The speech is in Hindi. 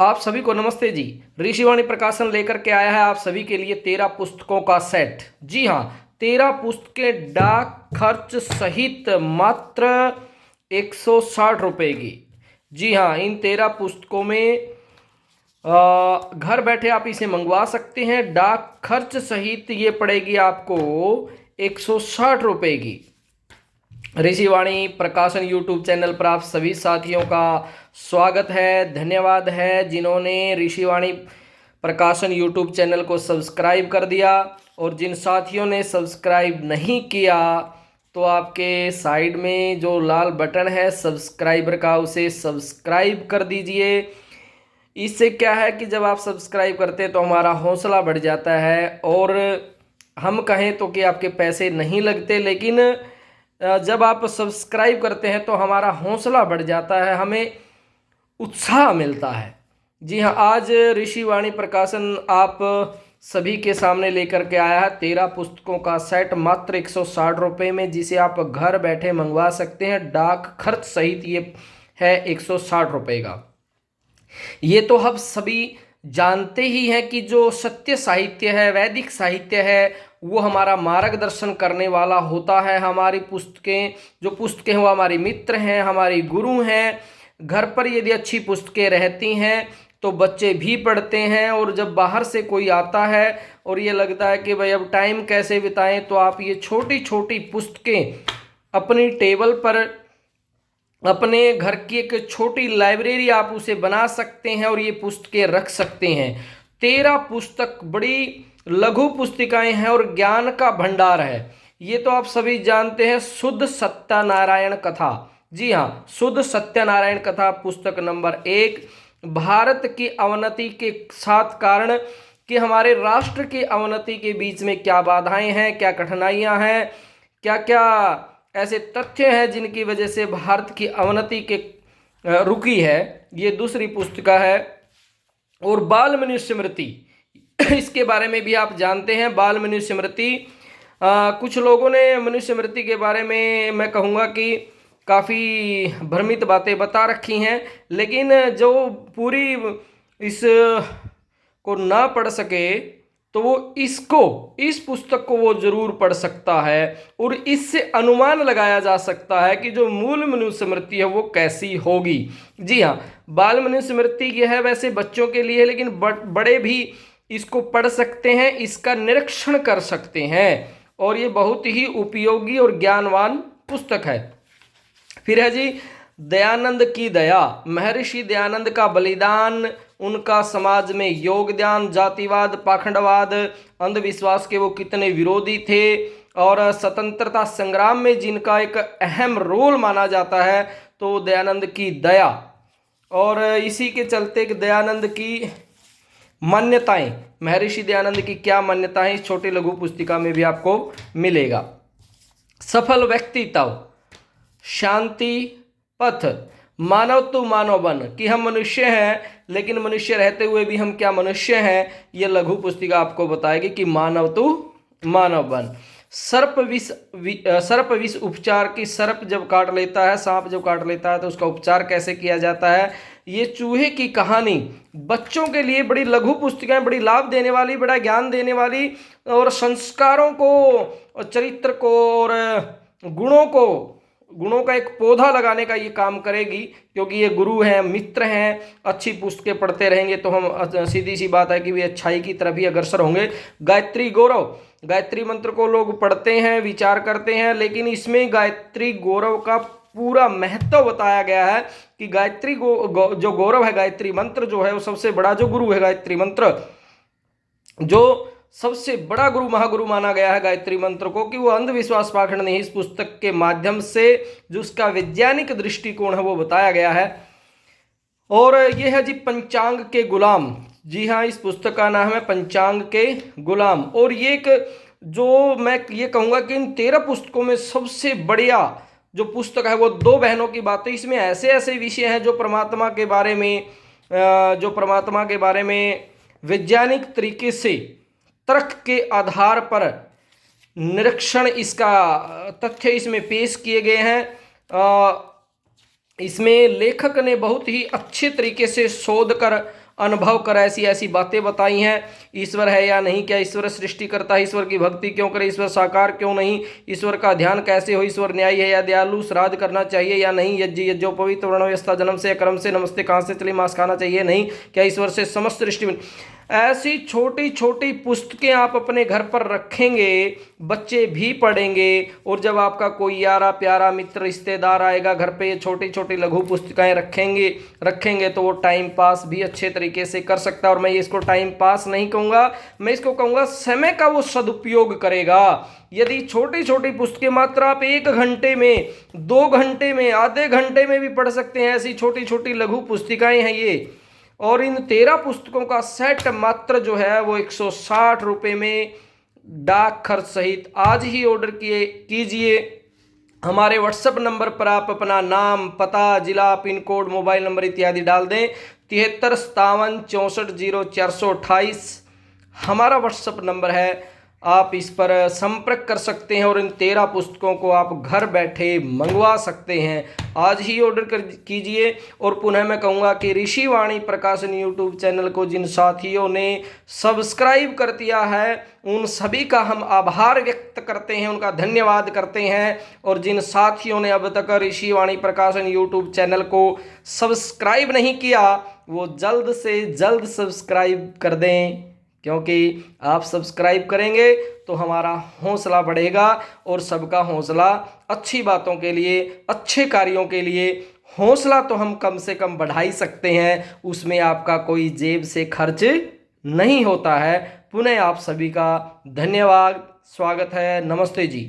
आप सभी को नमस्ते जी। ऋषिवाणी प्रकाशन लेकर के आया है आप सभी के लिए 13 पुस्तकों का सेट। जी हाँ, 13 पुस्तकें डाक खर्च सहित मात्र 160 रुपये की। जी हाँ, इन 13 पुस्तकों में घर बैठे आप इसे मंगवा सकते हैं। डाक खर्च सहित ये पड़ेगी आपको 160 रुपये की। ऋषिवाणी प्रकाशन यूट्यूब चैनल पर आप सभी साथियों का स्वागत है। धन्यवाद है जिन्होंने ऋषिवाणी प्रकाशन यूट्यूब चैनल को सब्सक्राइब कर दिया, और जिन साथियों ने सब्सक्राइब नहीं किया तो आपके साइड में जो लाल बटन है सब्सक्राइबर का, उसे सब्सक्राइब कर दीजिए। इससे क्या है कि जब आप सब्सक्राइब करते हैं तो हमारा हौसला बढ़ जाता है, और हम कहें तो कि आपके पैसे नहीं लगते, लेकिन जब आप सब्सक्राइब करते हैं तो हमारा हौसला बढ़ जाता है, हमें उत्साह मिलता है। जी हाँ, आज ऋषिवाणी प्रकाशन आप सभी के सामने लेकर के आया है 13 पुस्तकों का सेट मात्र 160 रुपये में, जिसे आप घर बैठे मंगवा सकते हैं। डाक खर्च सहित ये है 160 रुपये का। ये तो हम सभी जानते ही हैं कि जो सत्य साहित्य है, वैदिक साहित्य है, वो हमारा मार्गदर्शन करने वाला होता है। हमारी पुस्तकें, जो पुस्तकें हैं वो हमारी मित्र हैं, हमारी गुरु हैं। घर पर यदि अच्छी पुस्तकें रहती हैं तो बच्चे भी पढ़ते हैं, और जब बाहर से कोई आता है और ये लगता है कि भाई अब टाइम कैसे बिताएं, तो आप ये छोटी छोटी पुस्तकें अपनी टेबल पर, अपने घर की एक छोटी लाइब्रेरी आप उसे बना सकते हैं और ये पुस्तकें रख सकते हैं। 13 पुस्तक बड़ी लघु पुस्तिकाएं हैं और ज्ञान का भंडार है। ये तो आप सभी जानते हैं, शुद्ध सत्यनारायण कथा। जी हाँ, शुद्ध सत्यनारायण कथा पुस्तक नंबर 1। भारत की अवनति के 7 कारण कि हमारे राष्ट्र की अवनति के बीच में क्या बाधाएं हैं, क्या कठिनाइयां हैं, क्या क्या ऐसे तथ्य हैं जिनकी वजह से भारत की अवनति के रुकी है। ये दूसरी पुस्तिका है। और बाल मनुस्मृति इसके बारे में भी आप जानते हैं। बाल मनुस्मृति, कुछ लोगों ने मनुस्मृति के बारे में मैं कहूँगा कि काफ़ी भ्रमित बातें बता रखी हैं, लेकिन जो पूरी इस को ना पढ़ सके तो वो इस पुस्तक को वो जरूर पढ़ सकता है, और इससे अनुमान लगाया जा सकता है कि जो मूल मनुस्मृति है वो कैसी होगी। जी हाँ, बाल मनुस्मृति ये है, वैसे बच्चों के लिए, लेकिन बड़े भी इसको पढ़ सकते हैं, इसका निरीक्षण कर सकते हैं, और ये बहुत ही उपयोगी और ज्ञानवान पुस्तक है। फिर है जी दयानंद की दया। महर्षि दयानंद का बलिदान, उनका समाज में योगदान, जातिवाद, पाखंडवाद, अंधविश्वास के वो कितने विरोधी थे, और स्वतंत्रता संग्राम में जिनका एक अहम रोल माना जाता है, तो दयानंद की दया। और इसी के चलते दयानंद की मान्यताएं, महर्षि दयानंद की क्या मान्यताएं, इस छोटी लघु पुस्तिका में भी आपको मिलेगा। सफल व्यक्तित्व, शांति पथ, मानव तो मानव बन, कि हम मनुष्य हैं लेकिन मनुष्य रहते हुए भी हम क्या मनुष्य हैं, ये लघु पुस्तिका आपको बताएगी कि मानव तो मानव बन। सर्प विष उपचार, की सर्प जब काट लेता है, सांप जब काट लेता है तो उसका उपचार कैसे किया जाता है। ये चूहे की कहानी, बच्चों के लिए बड़ी लघु पुस्तिकाएं, बड़ी लाभ देने वाली, बड़ा ज्ञान देने वाली, और संस्कारों को और चरित्र को और गुणों का एक पौधा लगाने का ये काम करेगी, क्योंकि ये गुरु हैं, मित्र हैं। अच्छी पुस्तकें पढ़ते रहेंगे तो हम, सीधी सी बात है कि वे अच्छाई की तरफ ही अग्रसर होंगे। गायत्री गौरव, गायत्री मंत्र को लोग पढ़ते हैं, विचार करते हैं, लेकिन इसमें गायत्री गौरव का पूरा महत्व बताया गया है कि गायत्री जो गौरव है, गायत्री मंत्र जो है वो सबसे बड़ा जो गुरु है, गायत्री मंत्र जो सबसे बड़ा गुरु, महागुरु माना गया है गायत्री मंत्र को, कि वो अंधविश्वास पाखंड नहीं, इस पुस्तक के माध्यम से जो उसका वैज्ञानिक दृष्टिकोण है वो बताया गया है। और ये है जी पंचांग के गुलाम। जी हाँ, इस पुस्तक का नाम है पंचांग के गुलाम। और ये एक, जो मैं ये कहूँगा कि इन 13 पुस्तकों में सबसे बढ़िया जो पुस्तक है वो दो बहनों की बातें। इसमें ऐसे ऐसे विषय हैं जो परमात्मा के बारे में वैज्ञानिक तरीके से, तर्क के आधार पर निरीक्षण, इसका तथ्य इसमें पेश किए गए हैं। इसमें लेखक ने बहुत ही अच्छे तरीके से शोध कर अनुभव कर ऐसी ऐसी बातें बताई हैं। ईश्वर है या नहीं, क्या ईश्वर सृष्टि करता है, ईश्वर की भक्ति क्यों करे, ईश्वर साकार क्यों नहीं, ईश्वर का ध्यान कैसे हो, ईश्वर न्यायी है या दयालु, श्राद्ध करना चाहिए या नहीं, यज्ञोपवीत वर्णव्यवस्था जन्म से या कर्म से, नमस्ते कहाँ से चली, मांस खाना चाहिए नहीं, क्या ईश्वर से समस्त सृष्टि में। ऐसी छोटी छोटी पुस्तकें आप अपने घर पर रखेंगे, बच्चे भी पढ़ेंगे, और जब आपका कोई यारा प्यारा मित्र रिश्तेदार आएगा घर पे, ये छोटी छोटी लघु पुस्तिकाएं रखेंगे तो वो टाइम पास भी अच्छे तरीके से कर सकता है। और मैं इसको टाइम पास नहीं कहूँगा, मैं इसको कहूँगा समय का वो सदुपयोग करेगा। यदि छोटी छोटी पुस्तकें मात्र आप 1 घंटे में, 2 घंटे में, आधे घंटे में भी पढ़ सकते हैं, ऐसी छोटी छोटी लघु पुस्तिकाएं हैं ये। और इन 13 पुस्तकों का सेट मात्र जो है वो 160 रुपये में डाक खर्च सहित आज ही ऑर्डर कीजिए। हमारे व्हाट्सएप नंबर पर आप अपना नाम, पता, जिला, पिन कोड, मोबाइल नंबर इत्यादि डाल दें। 73 57 64 0 428 हमारा व्हाट्सएप नंबर है, आप इस पर संपर्क कर सकते हैं और इन 13 पुस्तकों को आप घर बैठे मंगवा सकते हैं। आज ही ऑर्डर कीजिए। और पुनः मैं कहूँगा कि ऋषि वाणी प्रकाशन यूट्यूब चैनल को जिन साथियों ने सब्सक्राइब कर दिया है उन सभी का हम आभार व्यक्त करते हैं, उनका धन्यवाद करते हैं। और जिन साथियों ने अब तक ऋषि वाणी प्रकाशन यूट्यूब चैनल को सब्सक्राइब नहीं किया वो जल्द से जल्द सब्सक्राइब कर दें, क्योंकि आप सब्सक्राइब करेंगे तो हमारा हौसला बढ़ेगा और सबका हौसला अच्छी बातों के लिए, अच्छे कार्यों के लिए, हौसला तो हम कम से कम बढ़ा ही सकते हैं, उसमें आपका कोई जेब से खर्च नहीं होता है। पुनः आप सभी का धन्यवाद, स्वागत है, नमस्ते जी।